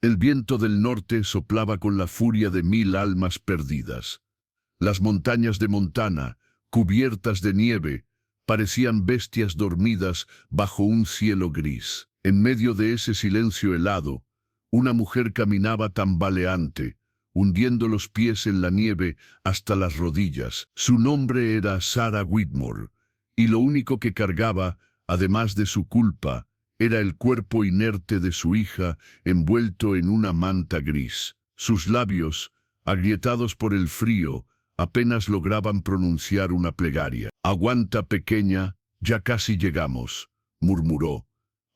El viento del norte soplaba con la furia de 1000 almas perdidas. Las montañas de Montana, cubiertas de nieve, parecían bestias dormidas bajo un cielo gris. En medio de ese silencio helado, una mujer caminaba tambaleante, hundiendo los pies en la nieve hasta las rodillas. Su nombre era Sarah Whitmore, y lo único que cargaba, además de su culpa, era el cuerpo inerte de su hija envuelto en una manta gris. Sus labios, agrietados por el frío, apenas lograban pronunciar una plegaria. «Aguanta, pequeña, ya casi llegamos», murmuró,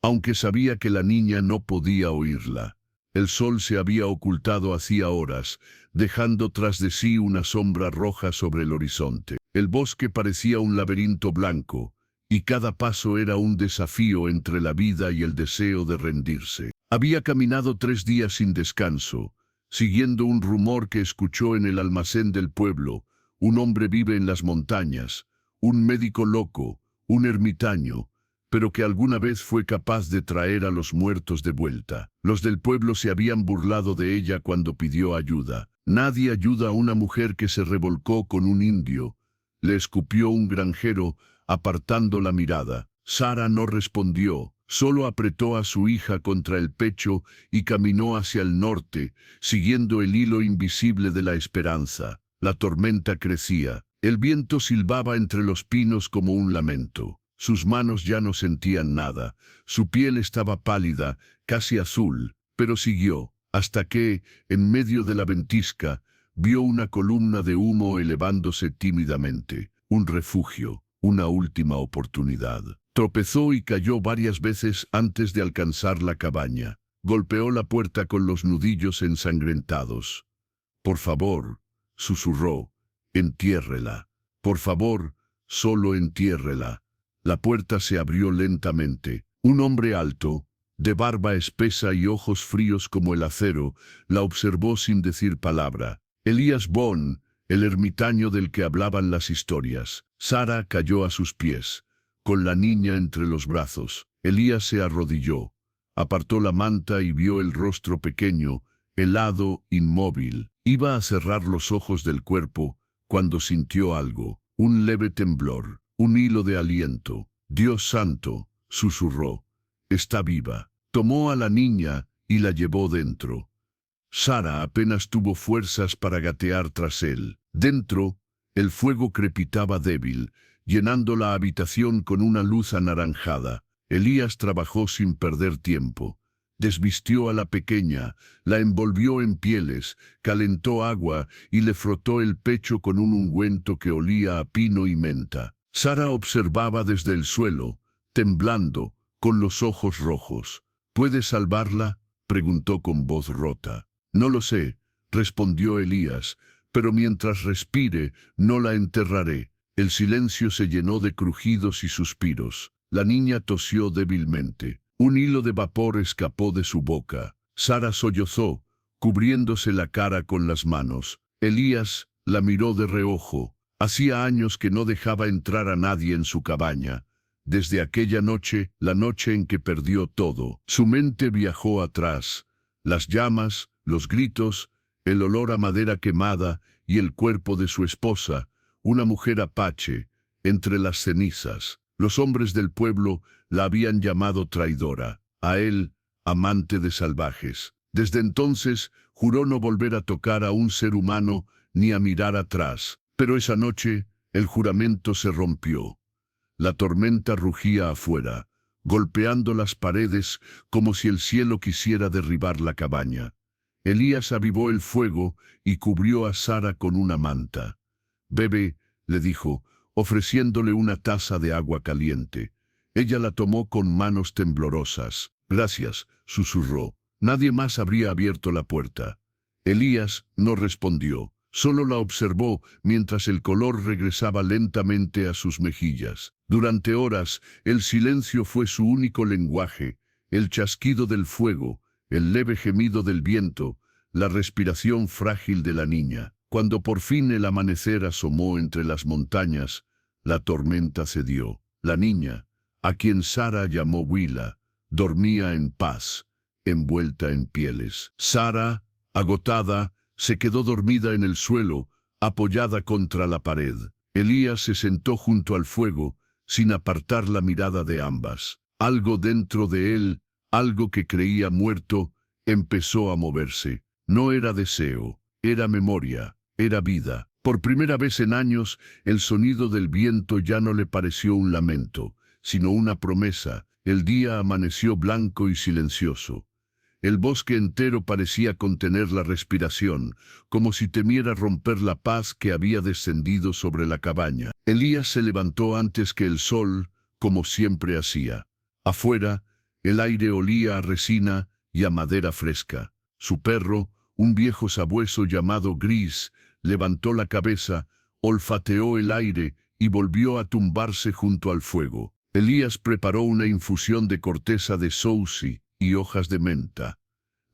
aunque sabía que la niña no podía oírla. El sol se había ocultado hacía horas, dejando tras de sí una sombra roja sobre el horizonte. El bosque parecía un laberinto blanco, y cada paso era un desafío entre la vida y el deseo de rendirse. Había caminado 3 días sin descanso, siguiendo un rumor que escuchó en el almacén del pueblo. Un hombre vive en las montañas, un médico loco, un ermitaño, pero que alguna vez fue capaz de traer a los muertos de vuelta. Los del pueblo se habían burlado de ella cuando pidió ayuda. «Nadie ayuda a una mujer que se revolcó con un indio», le escupió un granjero, apartando la mirada. Sarah no respondió, solo apretó a su hija contra el pecho y caminó hacia el norte, siguiendo el hilo invisible de la esperanza. La tormenta crecía. El viento silbaba entre los pinos como un lamento. Sus manos ya no sentían nada. Su piel estaba pálida, casi azul, pero siguió, hasta que, en medio de la ventisca, vio una columna de humo elevándose tímidamente. Un refugio, una última oportunidad. Tropezó y cayó varias veces antes de alcanzar la cabaña. Golpeó la puerta con los nudillos ensangrentados. «Por favor», susurró, «entiérrela. Por favor, solo entiérrela». La puerta se abrió lentamente. Un hombre alto, de barba espesa y ojos fríos como el acero, la observó sin decir palabra. Elias Bond, el ermitaño del que hablaban las historias. Sarah cayó a sus pies, con la niña entre los brazos. Elías se arrodilló, apartó la manta y vio el rostro pequeño, helado, inmóvil. Iba a cerrar los ojos del cuerpo cuando sintió algo, un leve temblor, un hilo de aliento. «Dios santo», susurró, «está viva». Tomó a la niña y la llevó dentro. Sarah apenas tuvo fuerzas para gatear tras él. Dentro, el fuego crepitaba débil, llenando la habitación con una luz anaranjada. Elías trabajó sin perder tiempo. Desvistió a la pequeña, la envolvió en pieles, calentó agua y le frotó el pecho con un ungüento que olía a pino y menta. Sarah observaba desde el suelo, temblando, con los ojos rojos. «¿Puedes salvarla?», preguntó con voz rota. «No lo sé», respondió Elías, «pero mientras respire, no la enterraré». El silencio se llenó de crujidos y suspiros. La niña tosió débilmente. Un hilo de vapor escapó de su boca. Sarah sollozó, cubriéndose la cara con las manos. Elías la miró de reojo. Hacía años que no dejaba entrar a nadie en su cabaña. Desde aquella noche, la noche en que perdió todo, su mente viajó atrás. Las llamas, los gritos, el olor a madera quemada y el cuerpo de su esposa, una mujer apache, entre las cenizas. Los hombres del pueblo la habían llamado traidora, a él, amante de salvajes. Desde entonces, juró no volver a tocar a un ser humano ni a mirar atrás. Pero esa noche, el juramento se rompió. La tormenta rugía afuera, golpeando las paredes como si el cielo quisiera derribar la cabaña. Elías avivó el fuego y cubrió a Sarah con una manta. «Bebe», le dijo, ofreciéndole una taza de agua caliente. Ella la tomó con manos temblorosas. «Gracias», susurró. Nadie más habría abierto la puerta. Elías no respondió. Solo la observó mientras el color regresaba lentamente a sus mejillas. Durante horas, el silencio fue su único lenguaje, el chasquido del fuego, el leve gemido del viento, la respiración frágil de la niña. Cuando por fin el amanecer asomó entre las montañas, la tormenta cedió. La niña, a quien Sarah llamó Willa, dormía en paz. envuelta en pieles. Sara, agotada, se quedó dormida en el suelo, apoyada contra la pared. Elías se sentó junto al fuego, sin apartar la mirada de ambas. Algo dentro de él, algo que creía muerto, empezó a moverse. No era deseo, era memoria, era vida. Por primera vez en años, el sonido del viento ya no le pareció un lamento, sino una promesa. El día amaneció blanco y silencioso. El bosque entero parecía contener la respiración, como si temiera romper la paz que había descendido sobre la cabaña. Elías se levantó antes que el sol, como siempre hacía. Afuera, el aire olía a resina y a madera fresca. Su perro, un viejo sabueso llamado Gris, levantó la cabeza, olfateó el aire y volvió a tumbarse junto al fuego. Elías preparó una infusión de corteza de sauci y hojas de menta,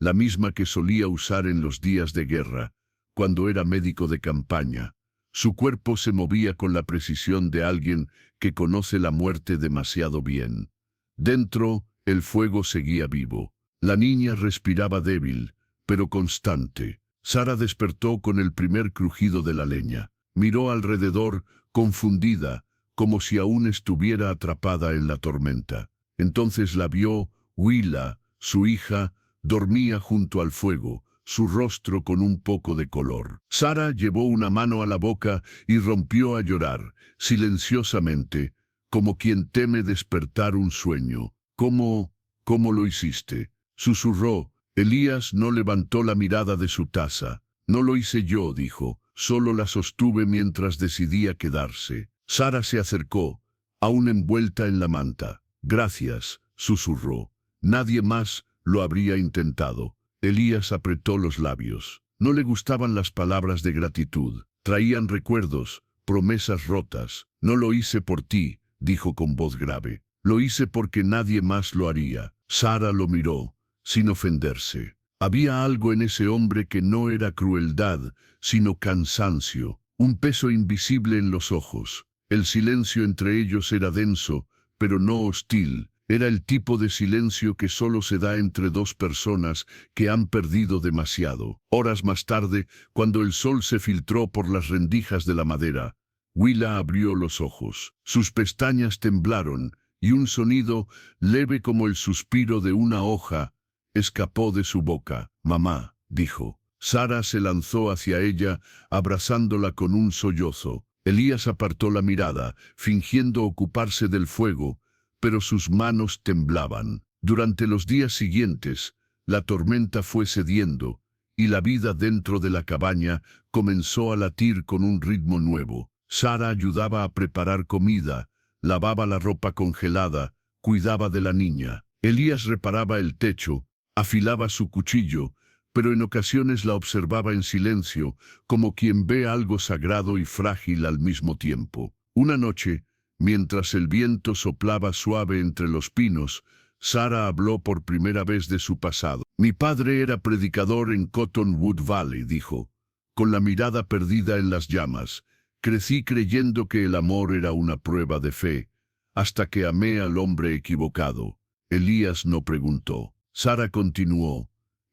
la misma que solía usar en los días de guerra, cuando era médico de campaña. Su cuerpo se movía con la precisión de alguien que conoce la muerte demasiado bien. Dentro, el fuego seguía vivo. La niña respiraba débil, pero constante. Sara despertó con el primer crujido de la leña. Miró alrededor, confundida, como si aún estuviera atrapada en la tormenta. Entonces la vio. Willa, su hija, dormía junto al fuego, su rostro con un poco de color. Sara llevó una mano a la boca y rompió a llorar, silenciosamente, como quien teme despertar un sueño. ¿Cómo lo hiciste?, susurró. Elías no levantó la mirada de su taza. No lo hice yo, dijo, solo la sostuve mientras decidía quedarse. Sara se acercó, aún envuelta en la manta. Gracias, susurró. Nadie más lo habría intentado. Elías apretó los labios. No le gustaban las palabras de gratitud. Traían recuerdos, promesas rotas. No lo hice por ti, dijo con voz grave. Lo hice porque nadie más lo haría. Sara lo miró, sin ofenderse. Había algo en ese hombre que no era crueldad, sino cansancio, un peso invisible en los ojos. El silencio entre ellos era denso, pero no hostil. Era el tipo de silencio que solo se da entre dos personas que han perdido demasiado. Horas más tarde, cuando el sol se filtró por las rendijas de la madera, Willa abrió los ojos. Sus pestañas temblaron, y un sonido, leve como el suspiro de una hoja, escapó de su boca. «Mamá», dijo. Sara se lanzó hacia ella, abrazándola con un sollozo. Elías apartó la mirada, fingiendo ocuparse del fuego, pero sus manos temblaban. Durante los días siguientes, la tormenta fue cediendo, y la vida dentro de la cabaña comenzó a latir con un ritmo nuevo. Sara ayudaba a preparar comida, lavaba la ropa congelada, cuidaba de la niña. Elías reparaba el techo, afilaba su cuchillo, pero en ocasiones la observaba en silencio, como quien ve algo sagrado y frágil al mismo tiempo. Una noche, mientras el viento soplaba suave entre los pinos, Sara habló por primera vez de su pasado. «Mi padre era predicador en Cottonwood Valley», dijo, con la mirada perdida en las llamas. «Crecí creyendo que el amor era una prueba de fe, hasta que amé al hombre equivocado». Elías no preguntó. Sara continuó.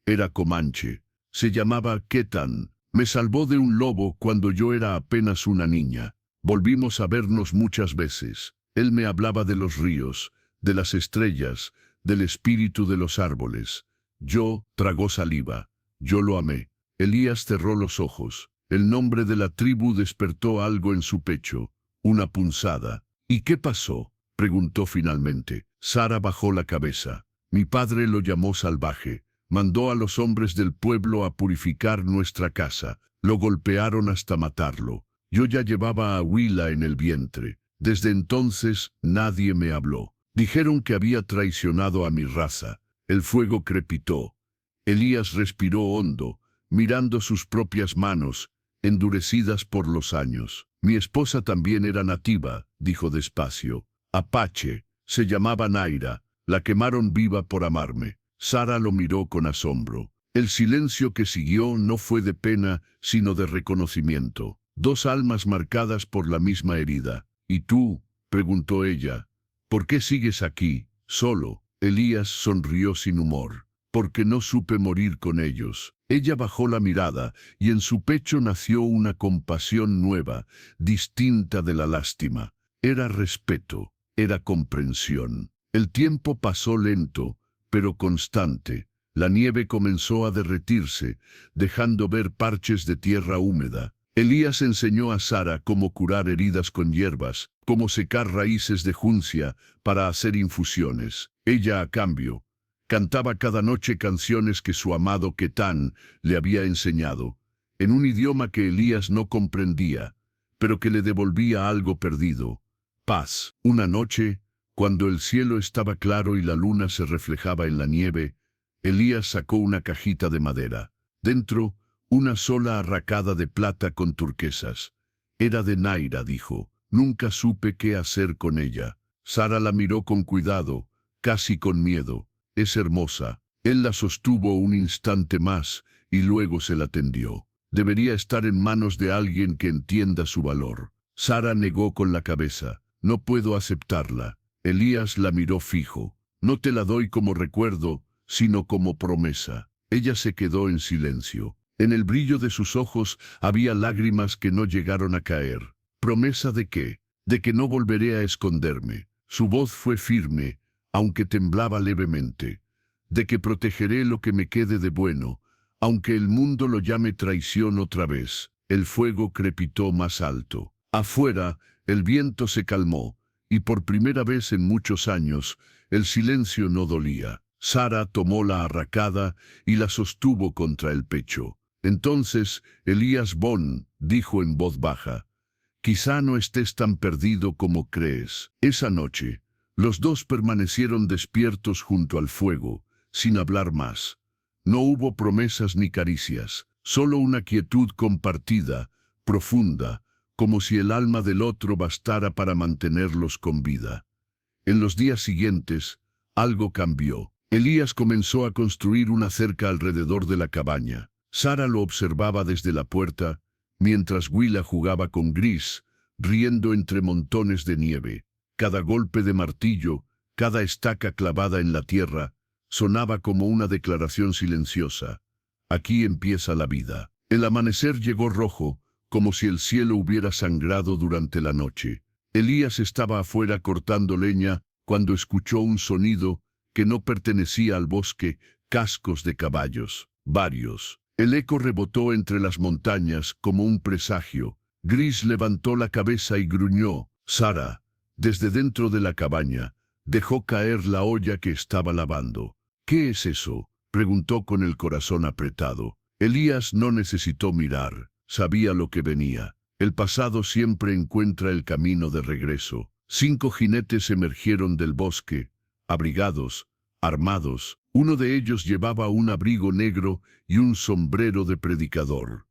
«Era comanche. Se llamaba Ketan. Me salvó de un lobo cuando yo era apenas una niña. Volvimos a vernos muchas veces. Él me hablaba de los ríos, de las estrellas, del espíritu de los árboles. Yo», tragó saliva, «yo lo amé». Elías cerró los ojos. El nombre de la tribu despertó algo en su pecho, una punzada. «¿Y qué pasó?», preguntó finalmente. Sara bajó la cabeza. «Mi padre lo llamó salvaje. Mandó a los hombres del pueblo a purificar nuestra casa. Lo golpearon hasta matarlo. Yo ya llevaba a Willa en el vientre. Desde entonces nadie me habló. Dijeron que había traicionado a mi raza». El fuego crepitó. Elías respiró hondo, mirando sus propias manos, endurecidas por los años. «Mi esposa también era nativa», dijo despacio. «Apache. Se llamaba Naira. La quemaron viva por amarme». Sara lo miró con asombro. El silencio que siguió no fue de pena, sino de reconocimiento. Dos almas marcadas por la misma herida. «¿Y tú?», preguntó ella. «¿Por qué sigues aquí, solo?». Elías sonrió sin humor. porque no supe morir con ellos. Ella bajó la mirada, y en su pecho nació una compasión nueva, distinta de la lástima. Era respeto, era comprensión. El tiempo pasó lento, pero constante. La nieve comenzó a derretirse, dejando ver parches de tierra húmeda. Elías enseñó a Sara cómo curar heridas con hierbas, cómo secar raíces de juncia para hacer infusiones. Ella, a cambio, cantaba cada noche canciones que su amado Ketán le había enseñado, en un idioma que Elías no comprendía, pero que le devolvía algo perdido: paz. Una noche, cuando el cielo estaba claro y la luna se reflejaba en la nieve, Elías sacó una cajita de madera. Dentro, una sola arracada de plata con turquesas. Era de Naira, dijo. Nunca supe qué hacer con ella. Sara la miró con cuidado, casi con miedo. Es hermosa. Él la sostuvo un instante más y luego se la tendió. Debería estar en manos de alguien que entienda su valor. Sara negó con la cabeza. No puedo aceptarla. Elías la miró fijo. No te la doy como recuerdo, sino como promesa. Ella se quedó en silencio. En el brillo de sus ojos había lágrimas que no llegaron a caer. ¿Promesa de qué? De que no volveré a esconderme. Su voz fue firme, aunque temblaba levemente. De que protegeré lo que me quede de bueno, aunque el mundo lo llame traición otra vez. El fuego crepitó más alto. Afuera, el viento se calmó, y por primera vez en muchos años, el silencio no dolía. Sara tomó la arracada y la sostuvo contra el pecho. Entonces, Elías Bon dijo en voz baja: quizá no estés tan perdido como crees. Esa noche, los dos permanecieron despiertos junto al fuego, sin hablar más. No hubo promesas ni caricias, solo una quietud compartida, profunda, como si el alma del otro bastara para mantenerlos con vida. En los días siguientes, algo cambió. Elías comenzó a construir una cerca alrededor de la cabaña. Sara lo observaba desde la puerta, mientras Willa jugaba con Gris, riendo entre montones de nieve. Cada golpe de martillo, cada estaca clavada en la tierra, sonaba como una declaración silenciosa. Aquí empieza la vida. El amanecer llegó rojo, como si el cielo hubiera sangrado durante la noche. Elías estaba afuera cortando leña cuando escuchó un sonido que no pertenecía al bosque: cascos de caballos, varios. El eco rebotó entre las montañas como un presagio. Gris levantó la cabeza y gruñó. Sara, desde dentro de la cabaña, dejó caer la olla que estaba lavando. ¿Qué es eso?, preguntó con el corazón apretado. Elías no necesitó mirar. Sabía lo que venía. El pasado siempre encuentra el camino de regreso. 5 jinetes emergieron del bosque, abrigados, armados. Uno de ellos llevaba un abrigo negro y un sombrero de predicador.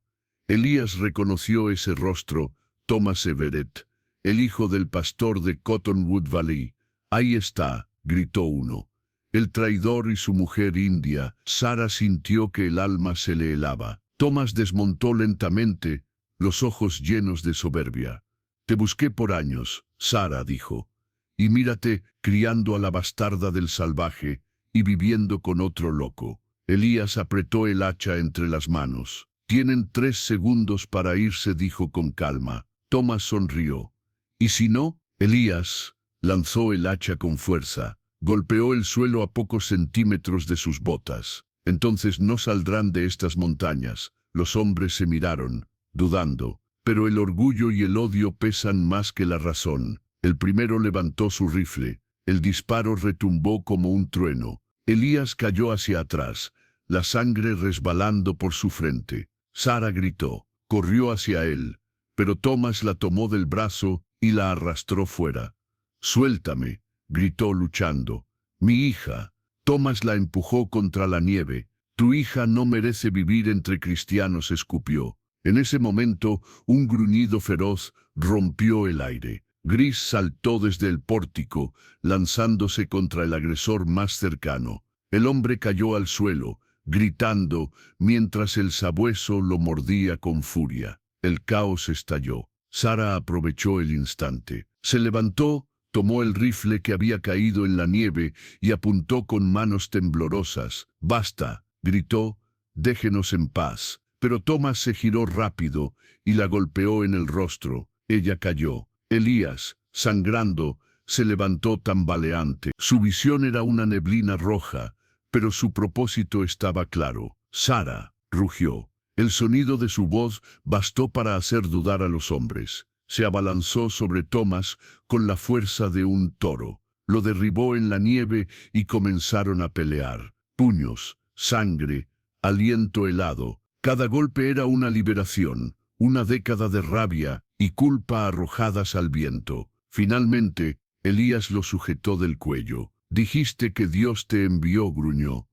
Elías reconoció ese rostro: Thomas Everett, el hijo del pastor de Cottonwood Valley. Ahí está, gritó uno. El traidor y su mujer india. Sara sintió que el alma se le helaba. Thomas desmontó lentamente, los ojos llenos de soberbia. Te busqué por años, Sara dijo, y mírate, criando a la bastarda del salvaje y viviendo con otro loco. Elías apretó el hacha entre las manos. Tienen 3 segundos para irse, dijo con calma. Thomas sonrió. ¿Y si no? Elías lanzó el hacha con fuerza. Golpeó el suelo a pocos centímetros de sus botas. Entonces no saldrán de estas montañas. Los hombres se miraron, dudando, pero el orgullo y el odio pesan más que la razón. El primero levantó su rifle. El disparo retumbó como un trueno. Elías cayó hacia atrás, la sangre resbalando por su frente. Sara gritó. Corrió hacia él, pero Thomas la tomó del brazo y la arrastró fuera. «Suéltame», gritó luchando. «Mi hija». Thomas la empujó contra la nieve. «Tu hija no merece vivir entre cristianos», escupió. En ese momento, un gruñido feroz rompió el aire. Gris saltó desde el pórtico, lanzándose contra el agresor más cercano. El hombre cayó al suelo, gritando, mientras el sabueso lo mordía con furia. El caos estalló. Sara aprovechó el instante. Se levantó, tomó el rifle que había caído en la nieve y apuntó con manos temblorosas. «Basta», gritó, «déjenos en paz». Pero Thomas se giró rápido y la golpeó en el rostro. Ella cayó. Elías, sangrando, se levantó tambaleante. Su visión era una neblina roja, pero su propósito estaba claro. «Sara», rugió. El sonido de su voz bastó para hacer dudar a los hombres. Se abalanzó sobre Thomas con la fuerza de un toro. Lo derribó en la nieve y comenzaron a pelear. Puños, sangre, aliento helado. Cada golpe era una liberación, una década de rabia y culpa arrojadas al viento. Finalmente, Elías lo sujetó del cuello. «Dijiste que Dios te envió», gruñó.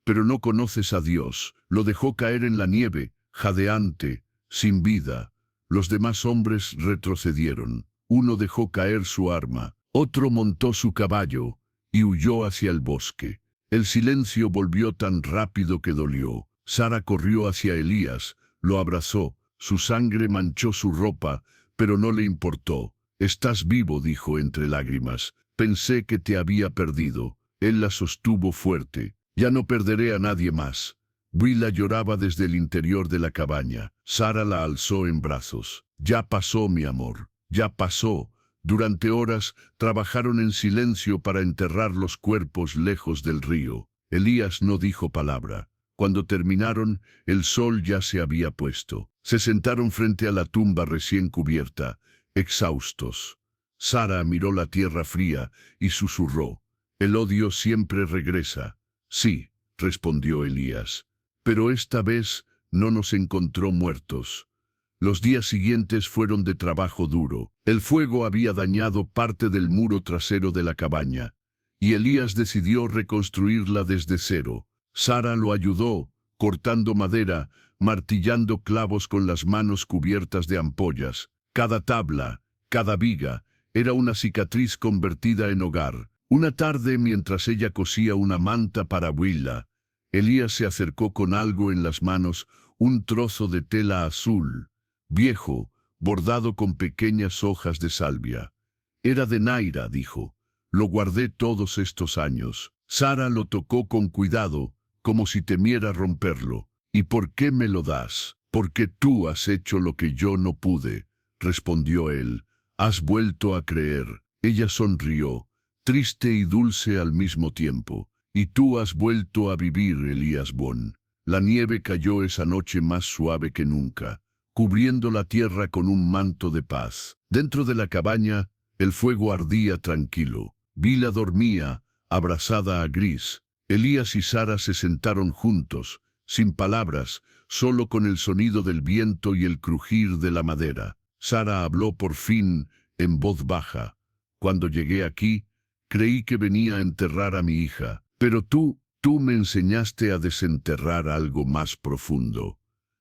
«Pero no conoces a Dios». Lo dejó caer en la nieve, jadeante, sin vida. Los demás hombres retrocedieron. Uno dejó caer su arma, otro montó su caballo y huyó hacia el bosque. El silencio volvió tan rápido que dolió. Sara corrió hacia Elías, lo abrazó, su sangre manchó su ropa, pero no le importó. «Estás vivo», dijo entre lágrimas. «Pensé que te había perdido». Él la sostuvo fuerte. «Ya no perderé a nadie más». Willa lloraba desde el interior de la cabaña. Sara la alzó en brazos. «Ya pasó, mi amor, ya pasó». Durante horas trabajaron en silencio para enterrar los cuerpos lejos del río. Elías no dijo palabra. Cuando terminaron, el sol ya se había puesto. Se sentaron frente a la tumba recién cubierta, exhaustos. Sara miró la tierra fría y susurró: «El odio siempre regresa». «Sí», respondió Elías, «pero esta vez no nos encontró muertos». Los días siguientes fueron de trabajo duro. El fuego había dañado parte del muro trasero de la cabaña, y Elías decidió reconstruirla desde cero. Sara lo ayudó, cortando madera, martillando clavos con las manos cubiertas de ampollas. Cada tabla, cada viga, era una cicatriz convertida en hogar. Una tarde, mientras ella cosía una manta para Willa, Elías se acercó con algo en las manos, un trozo de tela azul, viejo, bordado con pequeñas hojas de salvia. «Era de Naira», dijo. «Lo guardé todos estos años». Sara lo tocó con cuidado, como si temiera romperlo. «¿Y por qué me lo das?» «Porque tú has hecho lo que yo no pude», respondió él. «Has vuelto a creer». Ella sonrió, triste y dulce al mismo tiempo. «Y tú has vuelto a vivir, Elías Bon». La nieve cayó esa noche más suave que nunca, cubriendo la tierra con un manto de paz. Dentro de la cabaña, el fuego ardía tranquilo. Willa dormía, abrazada a Gris. Elías y Sara se sentaron juntos, sin palabras, solo con el sonido del viento y el crujir de la madera. Sara habló por fin, en voz baja. «Cuando llegué aquí, creí que venía a enterrar a mi hija, pero tú me enseñaste a desenterrar algo más profundo.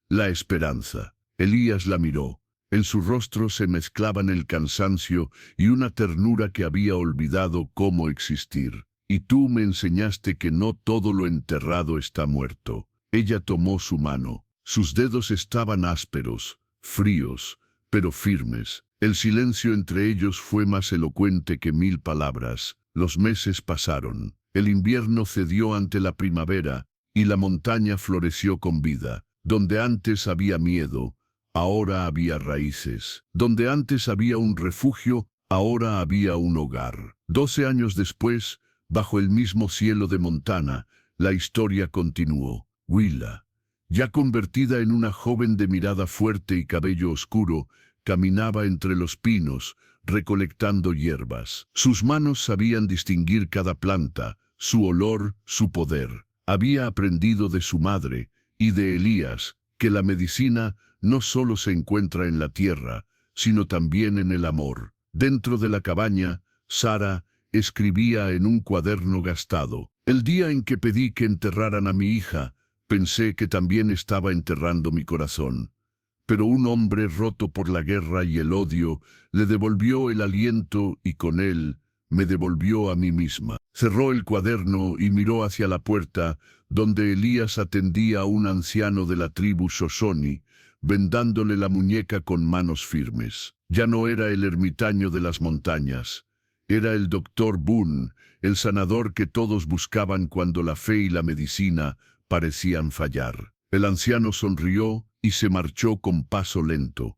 La esperanza». Elías la miró. En su rostro se mezclaban el cansancio y una ternura que había olvidado cómo existir. «Y tú me enseñaste que no todo lo enterrado está muerto». Ella tomó su mano. Sus dedos estaban ásperos, fríos, pero firmes. El silencio entre ellos fue más elocuente que 1000 palabras. Los meses pasaron. El invierno cedió ante la primavera y la montaña floreció con vida. Donde antes había miedo, ahora había raíces. Donde antes había un refugio, ahora había un hogar. 12 años después, bajo el mismo cielo de Montana, la historia continuó. Willa, ya convertida en una joven de mirada fuerte y cabello oscuro, caminaba entre los pinos, recolectando hierbas. Sus manos sabían distinguir cada planta, su olor, su poder. Había aprendido de su madre y de Elías que la medicina no solo se encuentra en la tierra, sino también en el amor. Dentro de la cabaña, Sara escribía en un cuaderno gastado: «El día en que pedí que enterraran a mi hija, pensé que también estaba enterrando mi corazón. Pero un hombre roto por la guerra y el odio le devolvió el aliento y con él me devolvió a mí misma». Cerró el cuaderno y miró hacia la puerta, donde Elías atendía a un anciano de la tribu Shoshone, vendándole la muñeca con manos firmes. Ya no era el ermitaño de las montañas, Era el doctor Boone, el sanador que todos buscaban cuando la fe y la medicina parecían fallar. El anciano sonrió y se marchó con paso lento.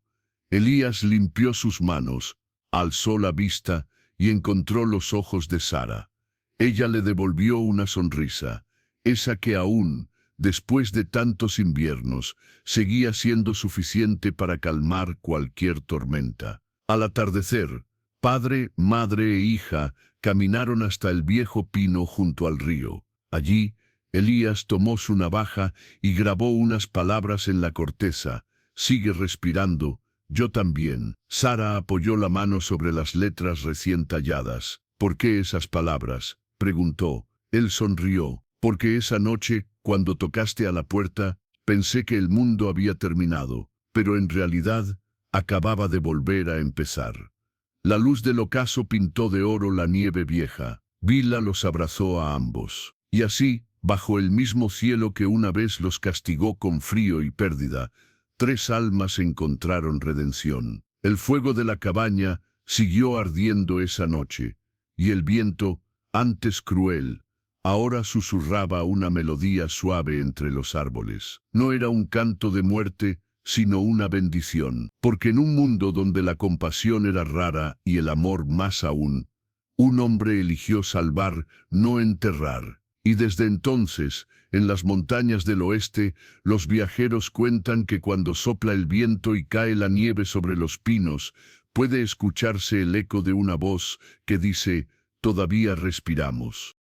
Elías limpió sus manos, alzó la vista y encontró los ojos de Sara. Ella le devolvió una sonrisa, esa que aún, después de tantos inviernos, seguía siendo suficiente para calmar cualquier tormenta. Al atardecer, padre, madre e hija caminaron hasta el viejo pino junto al río. Allí, Elías tomó su navaja y grabó unas palabras en la corteza. Sigue respirando, yo también. Sara apoyó la mano sobre las letras recién talladas. ¿Por qué esas palabras?, preguntó. Él sonrió. Porque esa noche, cuando tocaste a la puerta, pensé que el mundo había terminado, pero en realidad acababa de volver a empezar. La luz del ocaso pintó de oro la nieve vieja. Bila los abrazó a ambos. Y así, bajo el mismo cielo que una vez los castigó con frío y pérdida, 3 almas encontraron redención. El fuego de la cabaña siguió ardiendo esa noche, y el viento, antes cruel, ahora susurraba una melodía suave entre los árboles. No era un canto de muerte, sino una bendición, porque en un mundo donde la compasión era rara y el amor más aún, un hombre eligió salvar, no enterrar. Y desde entonces, en las montañas del oeste, los viajeros cuentan que cuando sopla el viento y cae la nieve sobre los pinos, puede escucharse el eco de una voz que dice: «Todavía respiramos».